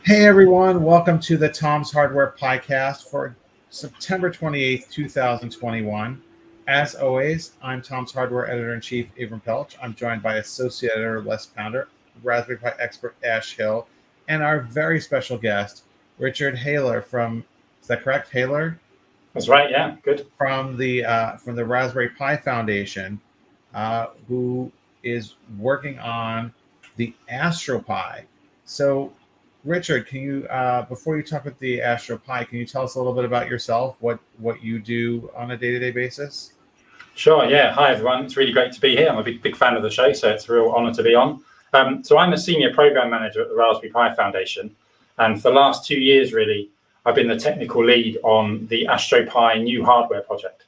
Hey everyone, welcome to the Tom's Hardware Podcast for September 28th, 2021. As always, I'm Tom's Hardware Editor-in-Chief, Abram Pelch. I'm joined by Associate Editor Les Pounder, Raspberry Pi expert Ash Hill, and our very special guest, Richard Haler from, is that correct, Haler? That's right, yeah, good. From the Raspberry Pi Foundation, who is working on the Astro Pi. So, Richard, can you, before you talk about the Astro Pi, can you tell us a little bit about yourself, what you do on a day-to-day basis? Sure, yeah. Hi, everyone. It's really great to be here. I'm a big fan of the show, so it's a real honor to be on. So I'm a senior program manager at the Raspberry Pi Foundation. And for the last 2 years, really, I've been the technical lead on the Astro Pi new hardware project.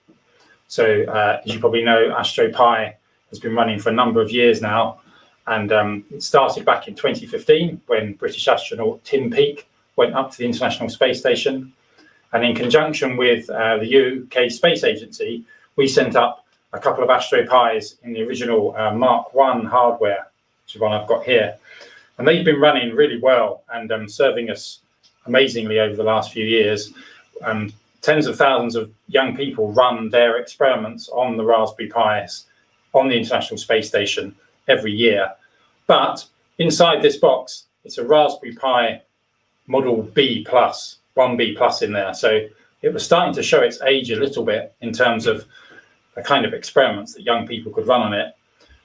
So as you probably know, Astro Pi has been running for a number of years now. And it started back in 2015 when British astronaut Tim Peake went up to the International Space Station. And in conjunction with the UK Space Agency, we sent up a couple of Astro Pis in the original Mark I hardware, which is one I've got here. And they've been running really well and serving us amazingly over the last few years. Tens of thousands of young people run their experiments on the Raspberry Pis on the International Space Station every year. But inside this box, it's a Raspberry Pi Model B+, 1B plus in there. So it was starting to show its age a little bit in terms of the kind of experiments that young people could run on it.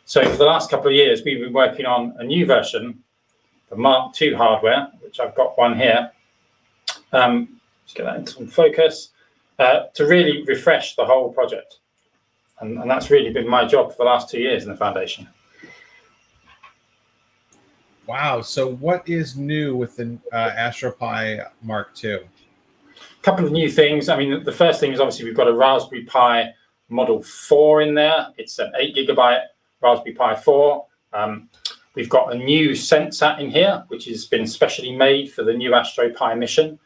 So for the last couple of years, we've been working on a new version, the Mark II hardware, which I've got one here. Let's get that into focus, to really refresh the whole project. And that's really been my job for the last 2 years in the foundation. Wow. So what is new with the Astro Pi Mark II? A couple of new things. I mean, the first thing is obviously we've got a Raspberry Pi Model 4 in there. It's an 8GB Raspberry Pi 4. We've got a new SenseSat in here, which has been specially made for the new Astro Pi mission,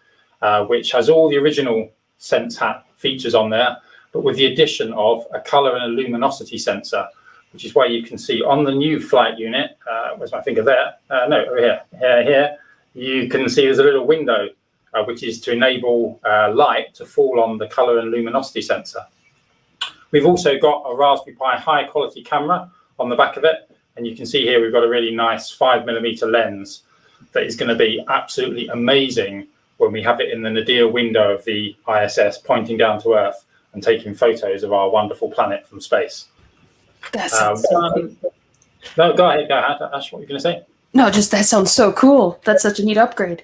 which has all the original SenseSat features on there, but with the addition of a color and a luminosity sensor, which is why you can see on the new flight unit, where's my finger there? No, over here. Here, you can see there's a little window, which is to enable light to fall on the color and luminosity sensor. We've also got a Raspberry Pi high quality camera on the back of it. And you can see here, we've got a really nice 5mm lens that is going to be absolutely amazing when we have it in the nadir window of the ISS pointing down to Earth and taking photos of our wonderful planet from space. That sounds so cool. No, go ahead, Ash, what were you going to say? No, just that sounds so cool. That's such a neat upgrade.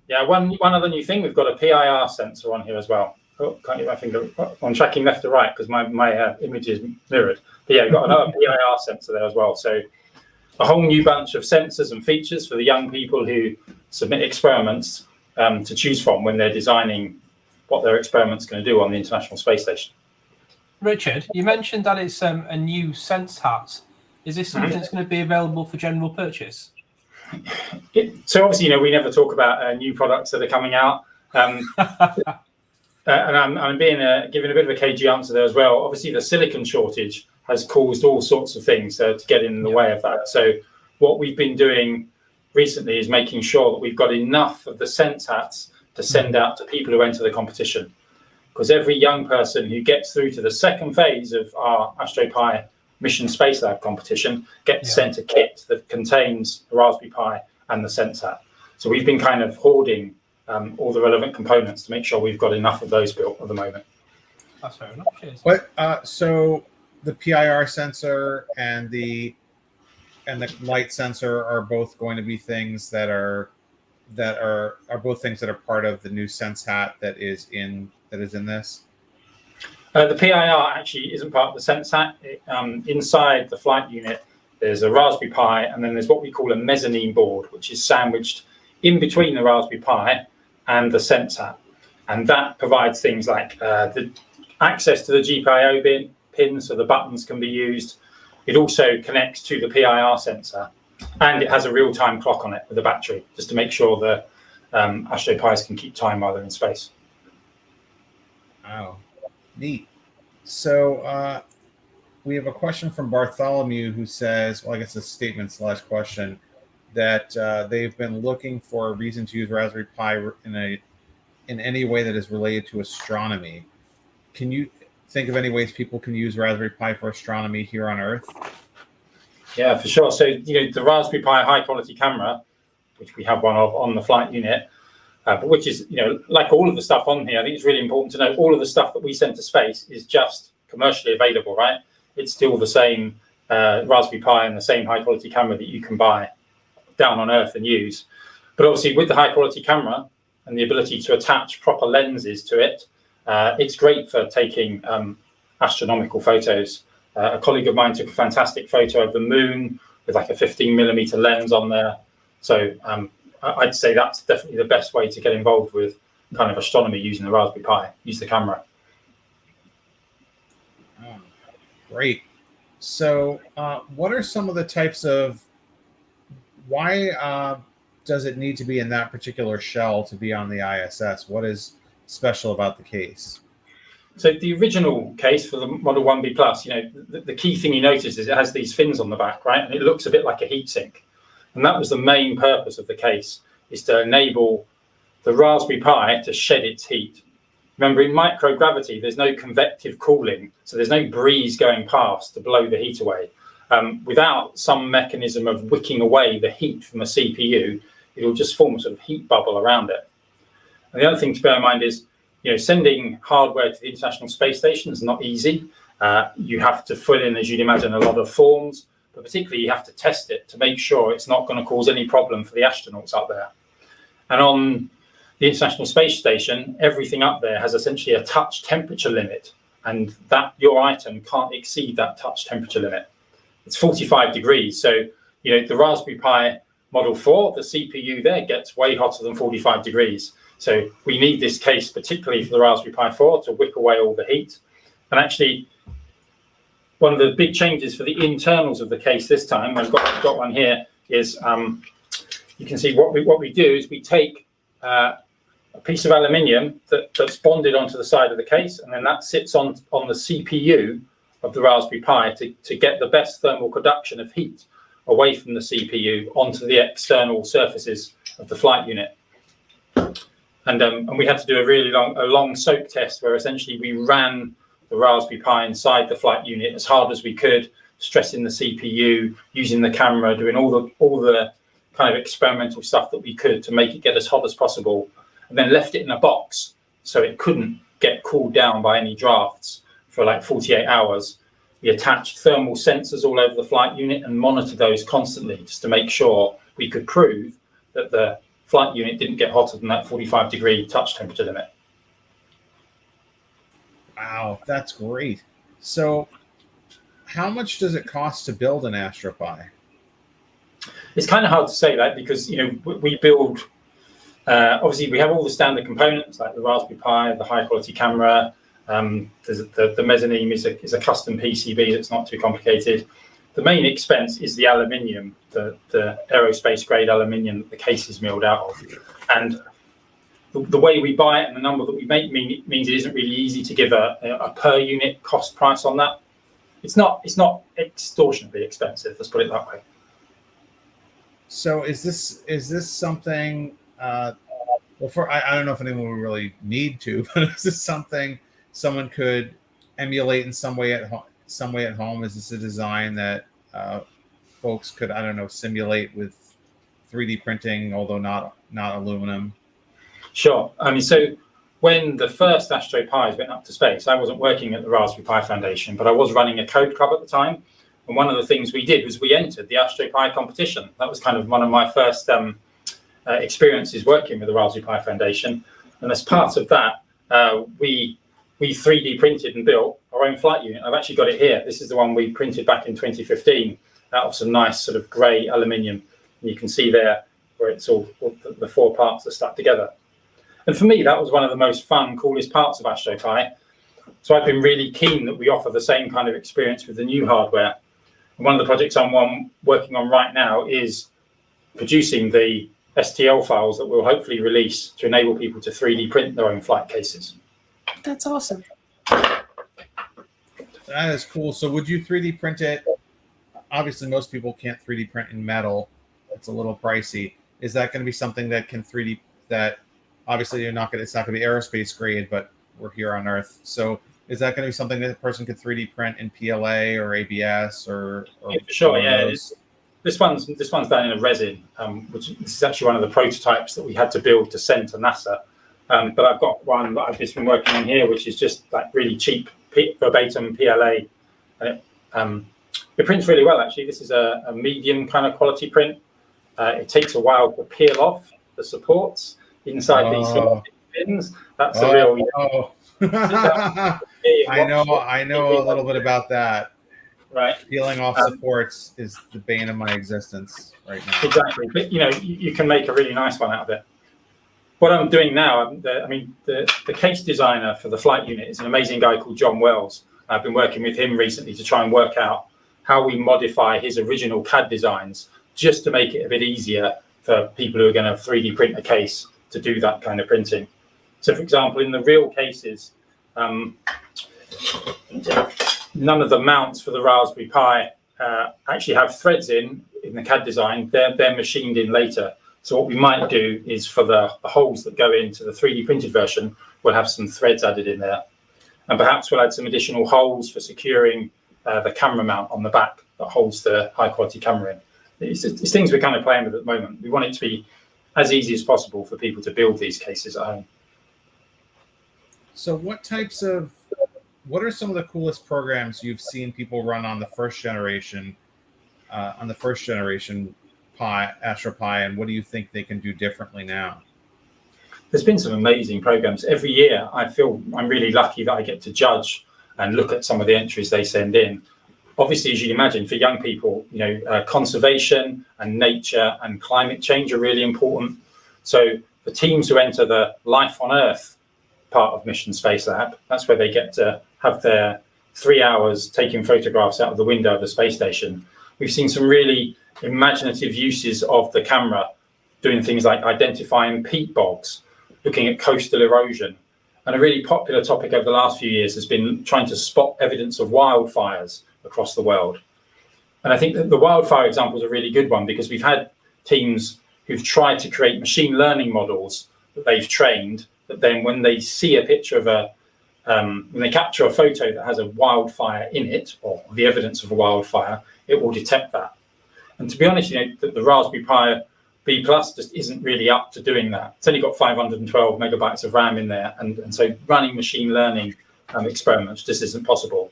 Yeah, one other new thing, we've got a PIR sensor on here as well. Oh, can't get my finger. I'm tracking left to right because my image is mirrored. But yeah, we've got another PIR sensor there as well. So a whole new bunch of sensors and features for the young people who submit experiments to choose from when they're designing what their experiment's going to do on the International Space Station. Richard, you mentioned that it's a new SenseSat. Is this something that's going to be available for general purchase? So obviously, we never talk about new products that are coming out. And I'm being giving a bit of a cagey answer there as well. Obviously, the silicon shortage has caused all sorts of things to get in the way of that. So what we've been doing recently is making sure that we've got enough of the SenseSats to send out to people who enter the competition. Because every young person who gets through to the second phase of our Astro Pi Mission Space Lab competition gets sent a kit that contains the Raspberry Pi and the SenseSat. So we've been kind of hoarding all the relevant components to make sure we've got enough of those built at the moment. That's fair enough. Cheers. So the PIR sensor and the light sensor are both going to be things that are both things that are part of the new SenseSat that is in this. The PIR actually isn't part of the SenseSat. Inside the flight unit, there's a Raspberry Pi, and then there's what we call a mezzanine board, which is sandwiched in between the Raspberry Pi and the SenseSat. And that provides things like the access to the GPIO pin, so the buttons can be used. It also connects to the PIR sensor, and it has a real-time clock on it with a battery, just to make sure the Astro Pis can keep time while they're in space. Wow, neat. So we have a question from Bartholomew who says, well, I guess a statement/question. that they've been looking for a reason to use Raspberry Pi in any way that is related to astronomy. Can you think of any ways people can use Raspberry Pi for astronomy here on Earth? Yeah, for sure. So, the Raspberry Pi high quality camera, which we have one of on the flight unit, but which is, like all of the stuff on here, I think it's really important to know all of the stuff that we send to space is just commercially available, right? It's still the same Raspberry Pi and the same high quality camera that you can buy down on Earth and use. But obviously with the high quality camera and the ability to attach proper lenses to it, it's great for taking astronomical photos. A colleague of mine took a fantastic photo of the moon with like a 15mm lens on there. So I'd say that's definitely the best way to get involved with kind of astronomy using the Raspberry Pi, use the camera. Oh, great. So what are some of the types of, why does it need to be in that particular shell to be on the ISS? What is special about the case? So the original case for the Model 1B Plus, the key thing you notice is it has these fins on the back, right? And it looks a bit like a heatsink. And that was the main purpose of the case, is to enable the Raspberry Pi to shed its heat. Remember, in microgravity, there's no convective cooling, so there's no breeze going past to blow the heat away. Without some mechanism of wicking away the heat from a CPU, it'll just form a sort of heat bubble around it. And the other thing to bear in mind is, sending hardware to the International Space Station is not easy. You have to fill in, as you'd imagine, a lot of forms, but particularly you have to test it to make sure it's not going to cause any problem for the astronauts up there. And on the International Space Station, everything up there has essentially a touch temperature limit, and that your item can't exceed that touch temperature limit. It's 45 degrees. So, the Raspberry Pi Model 4, the CPU there gets way hotter than 45 degrees. So we need this case, particularly for the Raspberry Pi 4, to wick away all the heat. And actually, one of the big changes for the internals of the case this time, I've got one here, is you can see what we do is we take a piece of aluminium that's bonded onto the side of the case, and then that sits on the CPU of the Raspberry Pi to get the best thermal conduction of heat away from the CPU onto the external surfaces of the flight unit. And we had to do a really long soak test where essentially we ran the Raspberry Pi inside the flight unit as hard as we could, stressing the CPU, using the camera, doing all the kind of experimental stuff that we could to make it get as hot as possible, and then left it in a box so it couldn't get cooled down by any drafts for like 48 hours. We attached thermal sensors all over the flight unit and monitored those constantly just to make sure we could prove that the flight unit didn't get hotter than that 45-degree touch temperature limit. Wow, that's great. So how much does it cost to build an Astro Pi? It's kind of hard to say that because, we build, obviously we have all the standard components like the Raspberry Pi, the high quality camera, the mezzanine is a custom PCB that's not too complicated. The main expense is the aluminium, the aerospace grade aluminium that the case is milled out of. And the way we buy it and the number that we make means it isn't really easy to give a per unit cost price on that. It's not extortionately expensive, let's put it that way. So is this something, I don't know if anyone would really need to, but is this something someone could emulate in some way at home? Is this a design that folks could, simulate with 3D printing, although not aluminum? Sure. So when the first Astro Pis went up to space, I wasn't working at the Raspberry Pi Foundation, but I was running a code club at the time. And one of the things we did was we entered the Astro Pi competition. That was kind of one of my first experiences working with the Raspberry Pi Foundation. And as part of that, we 3D printed and built our own flight unit. I've actually got it here. This is the one we printed back in 2015 out of some nice sort of grey aluminium. And you can see there where it's all the four parts are stuck together. And for me, that was one of the most fun, coolest parts of Astro Pi. So I've been really keen that we offer the same kind of experience with the new hardware. And one of the projects I'm working on right now is producing the STL files that we'll hopefully release to enable people to 3D print their own flight cases. That's awesome. That is cool. So would you 3D print it? Obviously, most people can't 3D print in metal. it's a little pricey. Is that going to be something that can 3D, that obviously it's not going to be aerospace grade, but we're here on Earth. So is that going to be something that a person could 3D print in PLA or ABS or Yeah, for sure, yeah. This one's done in a resin, which this is actually one of the prototypes that we had to build to send to NASA. But I've got one that I've just been working on here, which is just like really cheap verbatim PLA, and it prints really well. Actually, this is a medium kind of quality print. It takes a while to peel off the supports inside these pins. That's a real. I know a little bit about that. Right. Peeling off supports is the bane of my existence right now. Exactly. But you can make a really nice one out of it. What I'm doing now, the case designer for the flight unit is an amazing guy called John Wells. I've been working with him recently to try and work out how we modify his original CAD designs just to make it a bit easier for people who are going to 3D print a case to do that kind of printing. So, for example, in the real cases, none of the mounts for the Raspberry Pi actually have threads in the CAD design. They're machined in later. So what we might do is for the holes that go into the 3D printed version, we'll have some threads added in there. And perhaps we'll add some additional holes for securing the camera mount on the back that holds the high quality camera in. It's things we're kind of playing with at the moment. We want it to be as easy as possible for people to build these cases at home. So what are some of the coolest programs you've seen people run on the first generation Pi, Astro Pi, and what do you think they can do differently now? There's been some amazing programs. Every year I feel I'm really lucky that I get to judge and look at some of the entries they send in. Obviously, as you'd imagine, for young people, conservation and nature and climate change are really important. So the teams who enter the Life on Earth part of Mission Space Lab, that's where they get to have their 3 hours taking photographs out of the window of the space station. We've seen some really imaginative uses of the camera, doing things like identifying peat bogs, looking at coastal erosion. And a really popular topic over the last few years has been trying to spot evidence of wildfires across the world. And I think that the wildfire example is a really good one because we've had teams who've tried to create machine learning models that they've trained, that then when they see a picture of when they capture a photo that has a wildfire in it, or the evidence of a wildfire, it will detect that. And to be honest, the Raspberry Pi B Plus just isn't really up to doing that. It's only got 512 megabytes of RAM in there, and so running machine learning experiments just isn't possible.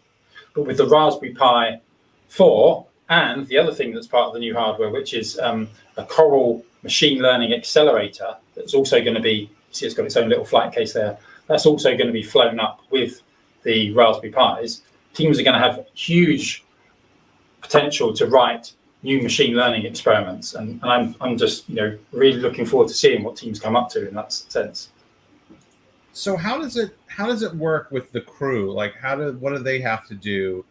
But with the Raspberry Pi 4 and the other thing that's part of the new hardware, which is a Coral machine learning accelerator, that's also going to be, see, it's got its own little flight case there. That's also going to be flown up with the Raspberry Pis. Teams are going to have huge potential to write new machine learning experiments, and I'm just really looking forward to seeing what teams come up to in that sense. So how does it work with the crew? Like what do they have to do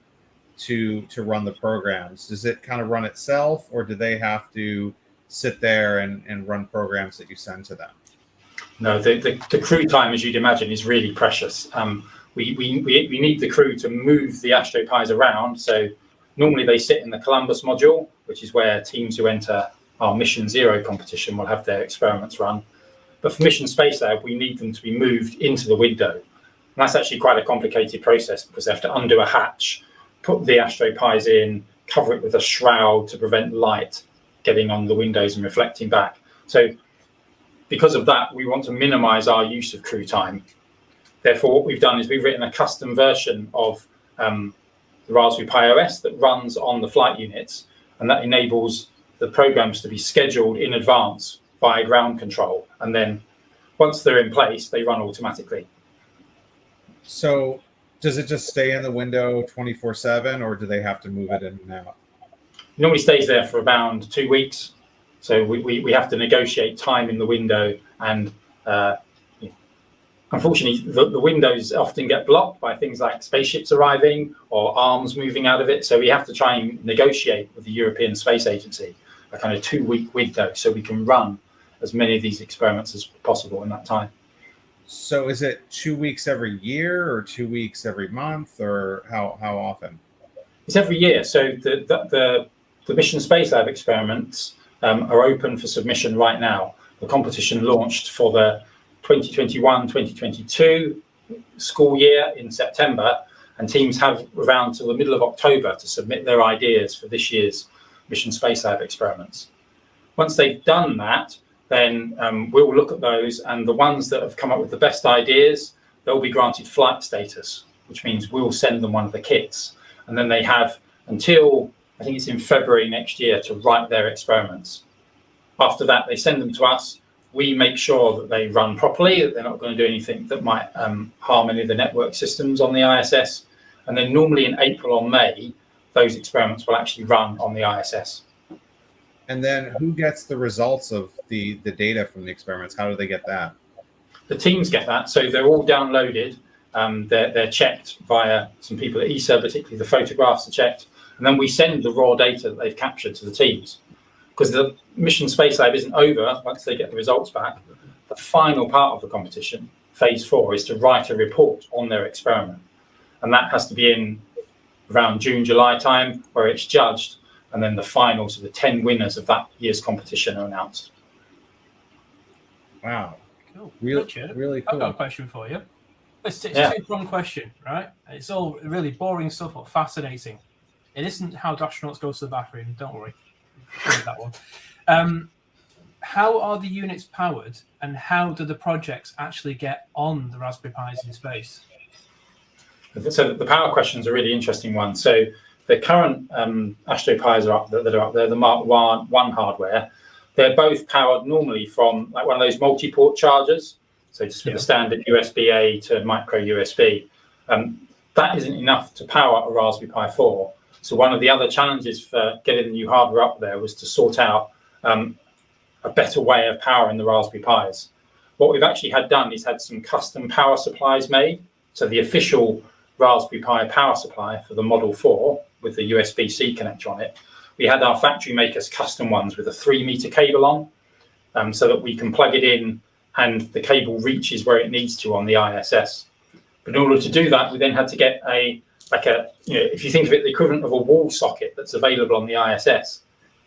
to run the programs? Does it kind of run itself, or do they have to sit there and run programs that you send to them? No, the crew time, as you'd imagine, is really precious. We need the crew to move the Astro Pis around. So normally they sit in the Columbus module, which is where teams who enter our Mission Zero competition will have their experiments run. But for Mission Space Lab, we need them to be moved into the window. And that's actually quite a complicated process because they have to undo a hatch, put the Astro Pis in, cover it with a shroud to prevent light getting on the windows and reflecting back. So because of that, we want to minimize our use of crew time. Therefore, what we've done is we've written a custom version of the Raspberry Pi OS that runs on the flight units, and that enables the programs to be scheduled in advance via ground control. And then once they're in place, they run automatically. So does it just stay in the window 24/7, or do they have to move it in and out? It normally stays there for around 2 weeks. So we have to negotiate time in the window, and unfortunately, the windows often get blocked by things like spaceships arriving or arms moving out of it. So we have to try and negotiate with the European Space Agency a kind of 2 week window so we can run as many of these experiments as possible in that time. So is it 2 weeks every year, or 2 weeks every month, or how often? It's every year. So the Mission Space Lab experiments are open for submission right now. The competition launched for the 2021-2022 school year in September, and teams have around till the middle of October to submit their ideas for this year's Mission Space Lab experiments. Once they've done that, then we'll look at those, and the ones that have come up with the best ideas, they'll be granted flight status, which means we'll send them one of the kits. And then they have until, I think it's in February next year, to write their experiments. After that, they send them to us. We make sure that they run properly, that they're not going to do anything that might harm any of the network systems on the ISS. And then normally in April or May, those experiments will actually run on the ISS. And then who gets the results of the data from the experiments? How do they get that? The teams get that. So they're all downloaded. They're checked via some people at ESA, particularly the photographs are checked. And then we send the raw data that they've captured to the teams. Because the Mission Space Lab isn't over once they get the results back. The final part of the competition, phase 4, is to write a report on their experiment. And that has to be in around June, July time, where it's judged. And then the finals of the 10 winners of that year's competition are announced. Wow. Cool. Really I've cool. got a question for you. It's a two-pronged question, right? It's all really boring stuff, but fascinating. It isn't how the astronauts go to the bathroom. Don't worry. That one. How are the units powered, and how do the projects actually get on the Raspberry Pis in space? So the power question is a really interesting one. So the current Astro Pis that are up there, the Mark I hardware, they're both powered normally from like one of those multi-port chargers. So just with the standard USB-A to micro USB. That isn't enough to power a Raspberry Pi 4. So one of the other challenges for getting the new hardware up there was to sort out a better way of powering the Raspberry Pis. What we've actually had done is had some custom power supplies made. So the official Raspberry Pi power supply for the Model 4 with the USB-C connector on it, we had our factory make us custom ones with a 3-meter cable on, so that we can plug it in and the cable reaches where it needs to on the ISS. But in order to do that, we then had to get if you think of it, the equivalent of a wall socket that's available on the ISS.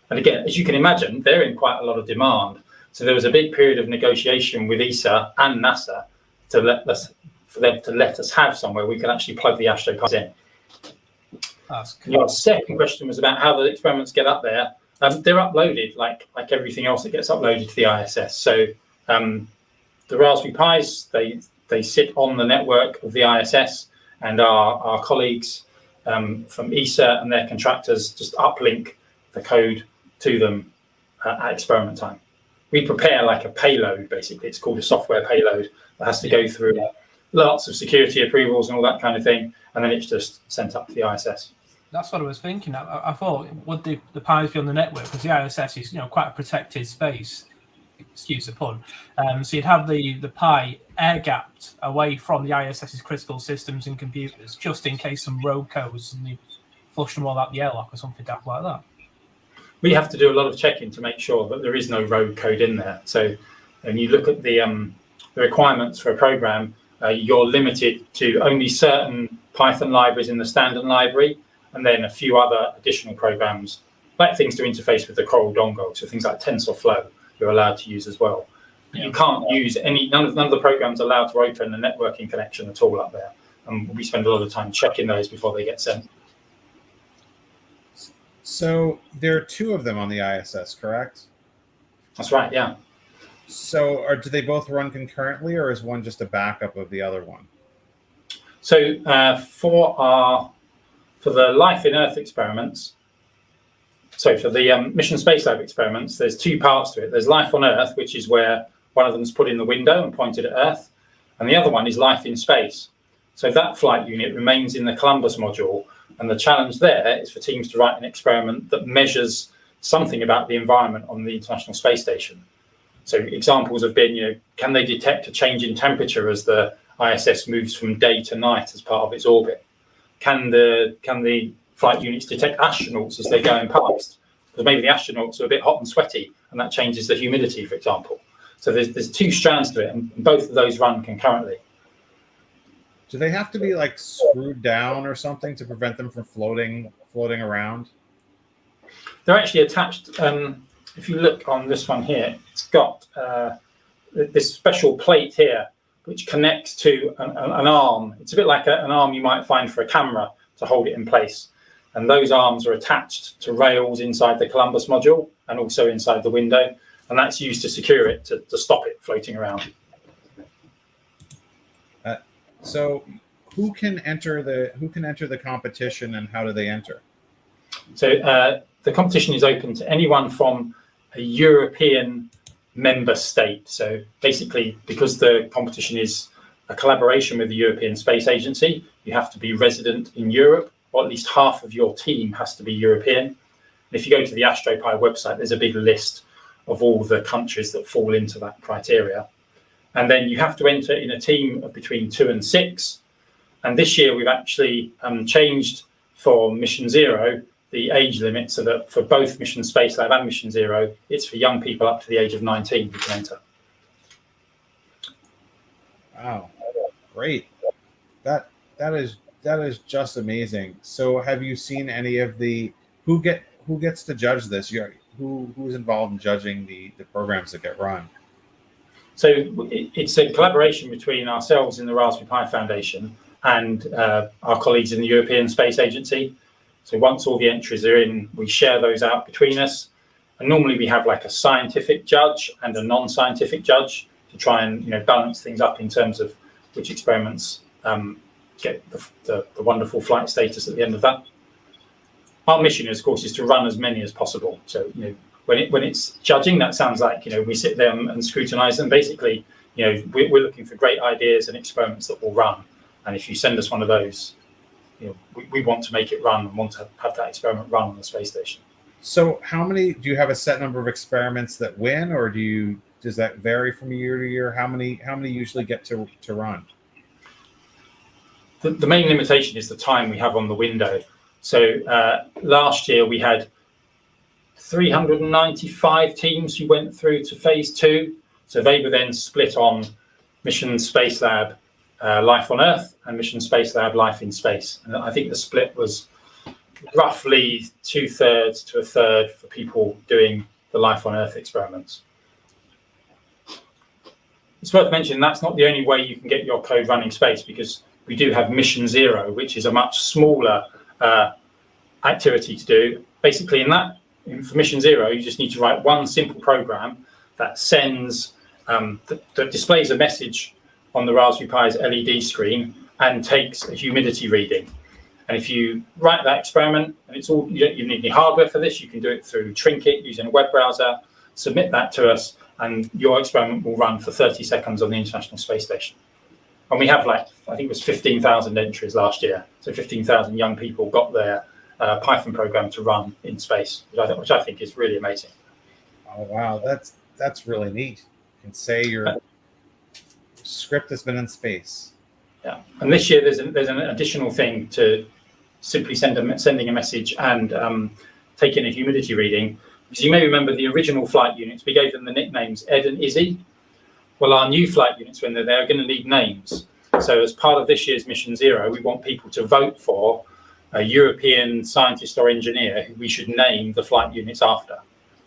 And again, as you can imagine, they're in quite a lot of demand. So there was a big period of negotiation with ESA and NASA for them to let us have somewhere we can actually plug the Astro Pis in. That's cool. Your second question was about how the experiments get up there. They're uploaded like everything else that gets uploaded to the ISS. So the Raspberry Pis, they sit on the network of the ISS, and our colleagues from ESA and their contractors just uplink the code to them at experiment time. We prepare like a payload, basically. It's called a software payload that has to go through lots of security approvals and all that kind of thing, and then it's just sent up to the ISS. That's what I was thinking. I thought, would the Pis be on the network? Because the ISS is, quite a protected space. Excuse the pun. So you'd have the Pi air-gapped away from the ISS's critical systems and computers, just in case some rogue codes suddenly flush them all out the airlock or something daft like that. We have to do a lot of checking to make sure that there is no rogue code in there. So when you look at the requirements for a program, you're limited to only certain Python libraries in the standard library, and then a few other additional programs, like things to interface with the Coral Dongle. So things like TensorFlow, you're allowed to use as well. You can't use none of the programs allowed to open a networking connection at all up there. And we spend a lot of time checking those before they get sent. So there are 2 of them on the ISS, correct? That's right, yeah. So do they both run concurrently, or is one just a backup of the other one? So for the Life in Earth experiments, so for the Mission Space Lab experiments, there's 2 parts to it. There's Life on Earth, which is where one of them's put in the window and pointed at Earth, and the other one is Life in Space. So that flight unit remains in the Columbus module, and the challenge there is for teams to write an experiment that measures something about the environment on the International Space Station. So examples have been, can they detect a change in temperature as the ISS moves from day to night as part of its orbit? Can the flight units detect astronauts as they're going past? Because maybe the astronauts are a bit hot and sweaty, and that changes the humidity, for example. So there's 2 strands to it, and both of those run concurrently. Do they have to be like screwed down or something to prevent them from floating around? They're actually attached. if you look on this one here, it's got this special plate here, which connects to an arm. It's a bit like an arm you might find for a camera to hold it in place. And those arms are attached to rails inside the Columbus module and also inside the window. And that's used to secure it, to stop it floating around. So who can enter the competition, and how do they enter? So the competition is open to anyone from a European member state. So basically, because the competition is a collaboration with the European Space Agency, you have to be resident in Europe, or at least half of your team has to be European. And if you go to the Astro Pi website, there's a big list of all the countries that fall into that criteria. And then you have to enter in a team of between 2 and 6. And this year we've actually changed for Mission Zero the age limit, so that for both Mission Space Lab and Mission Zero, it's for young people up to the age of 19 who can enter. Wow, great! That is just amazing. So, have you seen any of the who gets to judge this? Who's involved in judging the programs that get run? So it's a collaboration between ourselves in the Raspberry Pi Foundation and our colleagues in the European Space Agency. So once all the entries are in, we share those out between us. And normally we have like a scientific judge and a non-scientific judge to try and balance things up in terms of which experiments get the wonderful flight status at the end of that. Our mission, of course, is to run as many as possible. So when it's judging, that sounds like we sit there and scrutinize them. Basically, we're looking for great ideas and experiments that will run. And if you send us one of those, we want to make it run and want to have that experiment run on the space station. So do you have a set number of experiments that win, or does that vary from year to year? How many usually get to run? The main limitation is the time we have on the window. So last year we had 395 teams who went through to phase 2. So they were then split on Mission Space Lab Life on Earth and Mission Space Lab Life in Space. And I think the split was roughly 2/3 to 1/3 for people doing the Life on Earth experiments. It's worth mentioning that's not the only way you can get your code running space, because we do have Mission Zero, which is a much smaller activity to do. Basically, for Mission Zero, you just need to write one simple program that sends, that displays a message on the Raspberry Pi's LED screen and takes a humidity reading. And if you write that experiment, and it's all, you don't need any hardware for this, you can do it through Trinket using a web browser, submit that to us, and your experiment will run for 30 seconds on the International Space Station. And we have I think it was 15,000 entries last year. So 15,000 young people got their Python program to run in space, which I think is really amazing. Oh, wow. That's really neat. You can say your script has been in space. Yeah. And this year there's an additional thing to simply sending a message and taking a humidity reading. Because you may remember the original flight units, we gave them the nicknames Ed and Izzy. Well, our new flight units, when they're there, are going to need names. So as part of this year's Mission Zero, we want people to vote for a European scientist or engineer who we should name the flight units after.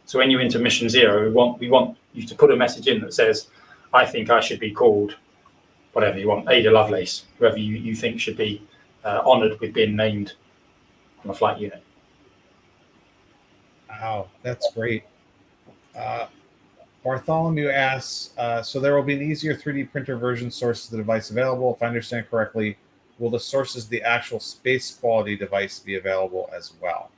So when you enter Mission Zero, we want you to put a message in that says, I think I should be called whatever you want, Ada Lovelace, whoever you think should be honoured with being named on a flight unit. Wow, that's great. Bartholomew asks, so there will be an easier 3D printer version source of the device available. If I understand correctly, will the sources of the actual space quality device be available as well?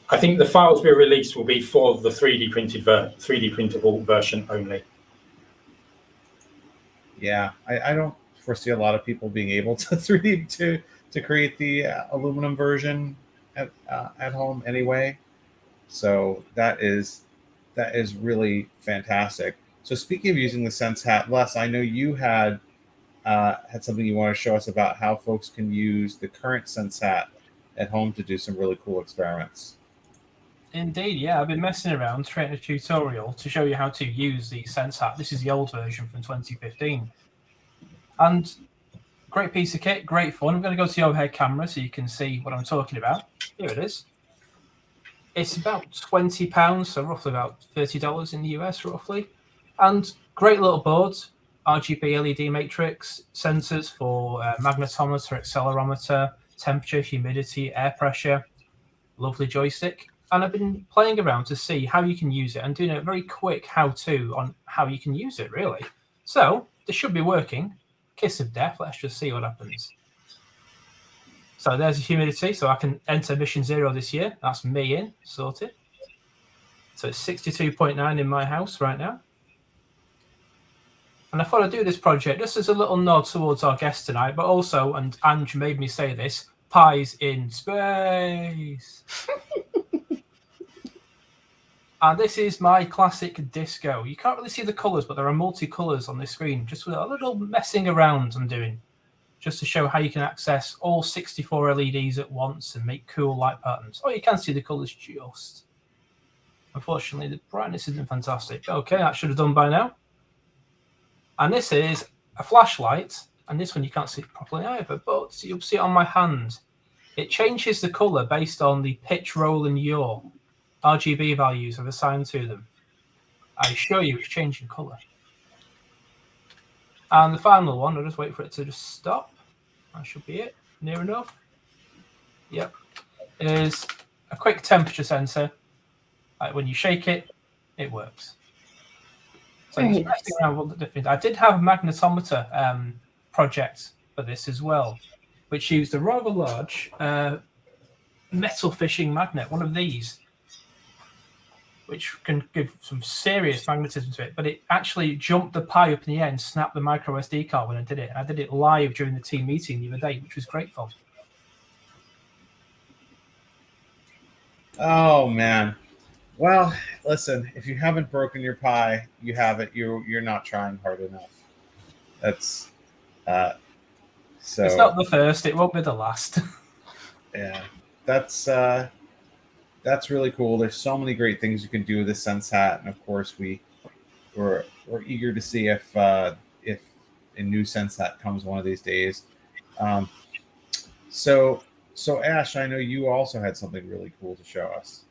I think the files we release will be for the 3D printable version only. Yeah, I don't foresee a lot of people being able to 3D to create the aluminum version at home anyway. So that is really fantastic. So speaking of using the Sense Hat, Les, I know you had something you want to show us about how folks can use the current Sense Hat at home to do some really cool experiments. Indeed, yeah. I've been messing around, creating a tutorial to show you how to use the Sense Hat. This is the old version from 2015. And great piece of kit, great fun. I'm going to go to the overhead camera so you can see what I'm talking about. Here it is. It's about £20, so roughly about $30 in the US, roughly. And great little board, RGB LED matrix, sensors for magnetometer, accelerometer, temperature, humidity, air pressure. Lovely joystick. And I've been playing around to see how you can use it and doing a very quick how-to on how you can use it, really. So this should be working. Kiss of death. Let's just see what happens. So there's the humidity. So I can enter mission 0 this year. That's me in, sorted. So it's 62.9 in my house right now. And I thought I'd do this project just as a little nod towards our guest tonight, but also, and Ange made me say this, pies in space. And this is my classic disco. You can't really see the colours, but there are multi-colours on this screen, just with a little messing around I'm doing, just to show how you can access all 64 LEDs at once and make cool light patterns. Oh, you can see the colours just. Unfortunately, the brightness isn't fantastic. Okay, that should have done by now. And this is a flashlight, and this one you can't see it properly either, but you'll see it on my hand. It changes the colour based on the pitch, roll, and yaw. RGB values I've assigned to them. I assure you it's changing colour. And the final one, I'll just wait for it to just stop. That should be it. Near enough. Yep. Is a quick temperature sensor. Like when you shake it, it works. So just messing around with all the different. I did have a magnetometer project for this as well, which used a rather large metal fishing magnet, one of these, which can give some serious magnetism to it. But it actually jumped the Pi up in the air and snapped the micro SD card when I did it. And I did it live during the team meeting the other day, which was great fun. Oh man. Well, listen, if you haven't broken your Pi, you have it. You're not trying hard enough. That's so. It's not the first. It won't be the last. Yeah, that's really cool. There's so many great things you can do with this SenseHat, and of course we're eager to see if a new SenseHat comes one of these days. So Ash, I know you also had something really cool to show us.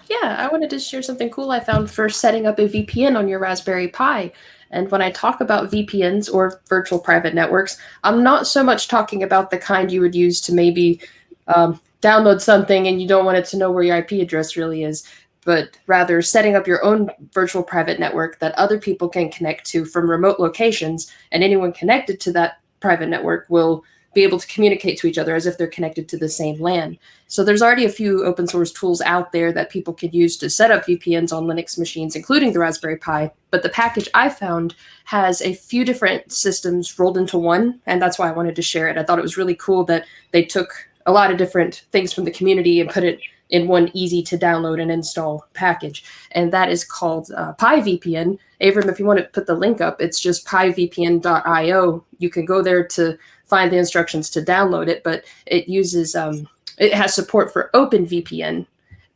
Yeah, I wanted to share something cool I found for setting up a VPN on your Raspberry Pi. And when I talk about VPNs or virtual private networks, I'm not so much talking about the kind you would use to maybe download something and you don't want it to know where your IP address really is, but rather setting up your own virtual private network that other people can connect to from remote locations, and anyone connected to that private network will be able to communicate to each other as if they're connected to the same LAN. So there's already a few open source tools out there that people could use to set up VPNs on Linux machines, including the Raspberry Pi. But the package I found has a few different systems rolled into one, and that's why I wanted to share it. I thought it was really cool that they took a lot of different things from the community and put it in one easy to download and install package. And that is called PiVPN. Avram, if you want to put the link up, it's just pivpn.io. You can go there to find the instructions to download it, but it uses, it has support for OpenVPN,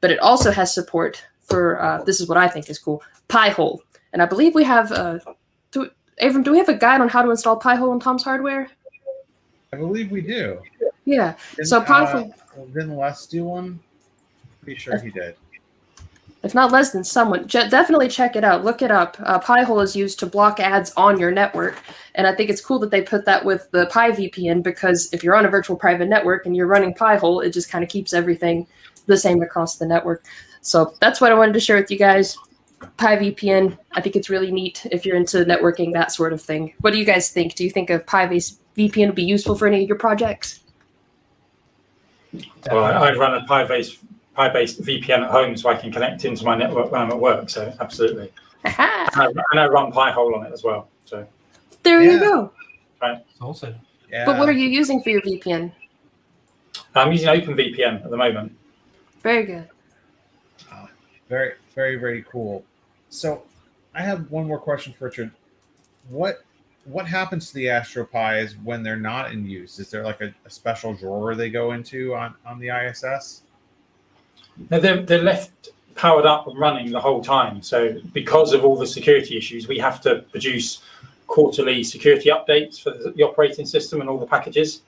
but it also has support for, this is what I think is cool, Pi-hole. And I believe we have, Avram, do we have a guide on how to install Pi-hole on Tom's Hardware? I believe we do. Yeah. So Pi-hole. Didn't Les do one? Pretty sure he did. If not less than someone, definitely check it out. Look it up. Pi-hole is used to block ads on your network. And I think it's cool that they put that with the PiVPN, because if you're on a virtual private network and you're running Pi-hole, it just kind of keeps everything the same across the network. So that's what I wanted to share with you guys. PiVPN, I think it's really neat if you're into networking, that sort of thing. What do you guys think? Do you think a PiVPN would be useful for any of your projects? Well, I run a Pi-based VPN at home, so I can connect into my network when I'm at work. So absolutely, and I run Pi-hole on it as well. So there you go. Right. Also, Yeah. But what are you using for your VPN? I'm using OpenVPN at the moment. Very good. Very, very, very cool. So I have one more question for Richard. What happens to the Astro Pis when they're not in use? Is there like a special drawer they go into on the ISS? No, they're left powered up and running the whole time. So because of all the security issues, we have to produce quarterly security updates for the operating system and all the packages.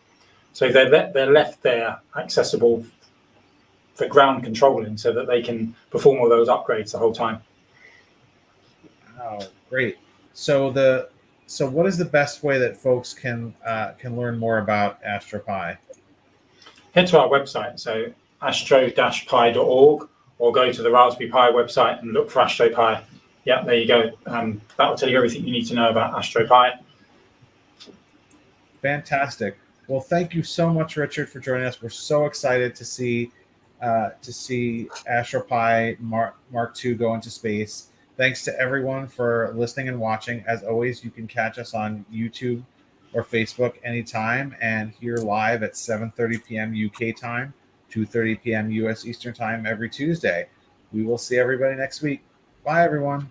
So they're left there accessible for ground controlling so that they can perform all those upgrades the whole time. Oh, great. So what is the best way that folks can learn more about Astro Pi? Head to our website, so astro-pi.org, or go to the Raspberry Pi website and look for Astro Pi. Yeah, there you go. That will tell you everything you need to know about Astro Pi. Fantastic. Well, thank you so much, Richard, for joining us. We're so excited to see Astro Pi Mark II go into space. Thanks to everyone for listening and watching. As always, you can catch us on YouTube or Facebook anytime and here live at 7:30 p.m. UK time, 2:30 p.m. US Eastern time every Tuesday. We will see everybody next week. Bye, everyone.